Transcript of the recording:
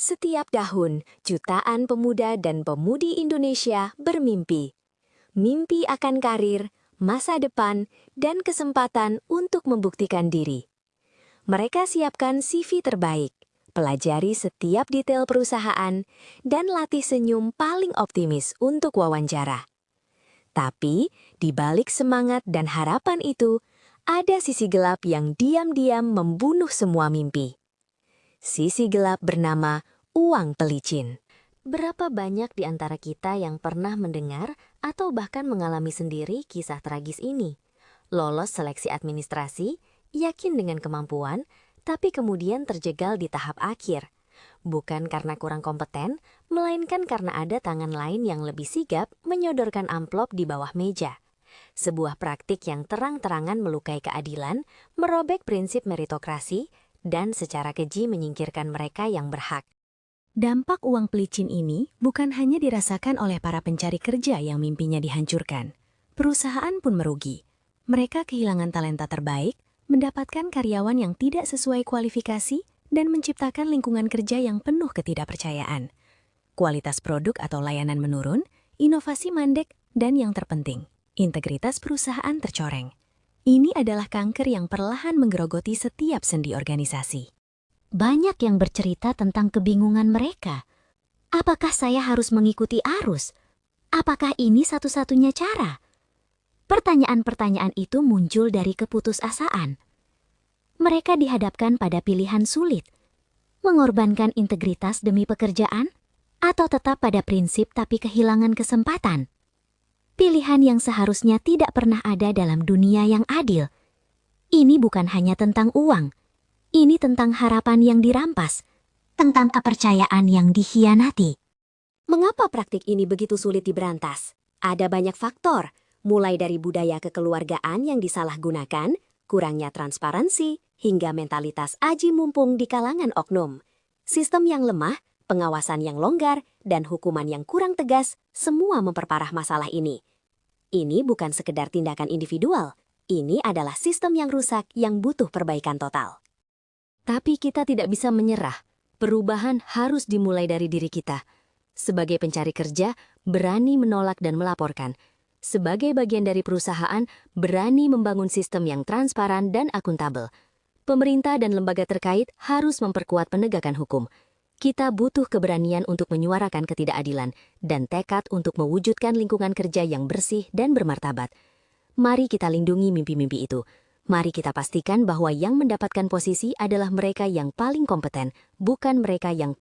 Setiap tahun, jutaan pemuda dan pemudi Indonesia bermimpi. Mimpi akan karir, masa depan, dan kesempatan untuk membuktikan diri. Mereka siapkan CV terbaik, pelajari setiap detail perusahaan, dan latih senyum paling optimis untuk wawancara. Tapi, di balik semangat dan harapan itu, ada sisi gelap yang diam-diam membunuh semua mimpi. Sisi gelap bernama uang pelicin. Berapa banyak di antara kita yang pernah mendengar atau bahkan mengalami sendiri kisah tragis ini? Lolos seleksi administrasi, yakin dengan kemampuan, tapi kemudian terjegal di tahap akhir. Bukan karena kurang kompeten, melainkan karena ada tangan lain yang lebih sigap menyodorkan amplop di bawah meja. Sebuah praktik yang terang-terangan melukai keadilan, merobek prinsip meritokrasi, dan secara keji menyingkirkan mereka yang berhak. Dampak uang pelicin ini bukan hanya dirasakan oleh para pencari kerja yang mimpinya dihancurkan. Perusahaan pun merugi. Mereka kehilangan talenta terbaik, mendapatkan karyawan yang tidak sesuai kualifikasi, dan menciptakan lingkungan kerja yang penuh ketidakpercayaan. Kualitas produk atau layanan menurun, inovasi mandek, dan yang terpenting, integritas perusahaan tercoreng. Ini adalah kanker yang perlahan menggerogoti setiap sendi organisasi. Banyak yang bercerita tentang kebingungan mereka. Apakah saya harus mengikuti arus? Apakah ini satu-satunya cara? Pertanyaan-pertanyaan itu muncul dari keputusasaan. Mereka dihadapkan pada pilihan sulit. Mengorbankan integritas demi pekerjaan? Atau tetap pada prinsip tapi kehilangan kesempatan? Pilihan yang seharusnya tidak pernah ada dalam dunia yang adil. Ini bukan hanya tentang uang. Ini tentang harapan yang dirampas, tentang kepercayaan yang dikhianati. Mengapa praktik ini begitu sulit diberantas? Ada banyak faktor, mulai dari budaya kekeluargaan yang disalahgunakan, kurangnya transparansi, hingga mentalitas aji mumpung di kalangan oknum. Sistem yang lemah, pengawasan yang longgar, dan hukuman yang kurang tegas, semua memperparah masalah ini. Ini bukan sekedar tindakan individual, ini adalah sistem yang rusak yang butuh perbaikan total. Tapi kita tidak bisa menyerah. Perubahan harus dimulai dari diri kita. Sebagai pencari kerja, berani menolak dan melaporkan. Sebagai bagian dari perusahaan, berani membangun sistem yang transparan dan akuntabel. Pemerintah dan lembaga terkait harus memperkuat penegakan hukum. Kita butuh keberanian untuk menyuarakan ketidakadilan dan tekad untuk mewujudkan lingkungan kerja yang bersih dan bermartabat. Mari kita lindungi mimpi-mimpi itu. Mari kita pastikan bahwa yang mendapatkan posisi adalah mereka yang paling kompeten, bukan mereka yang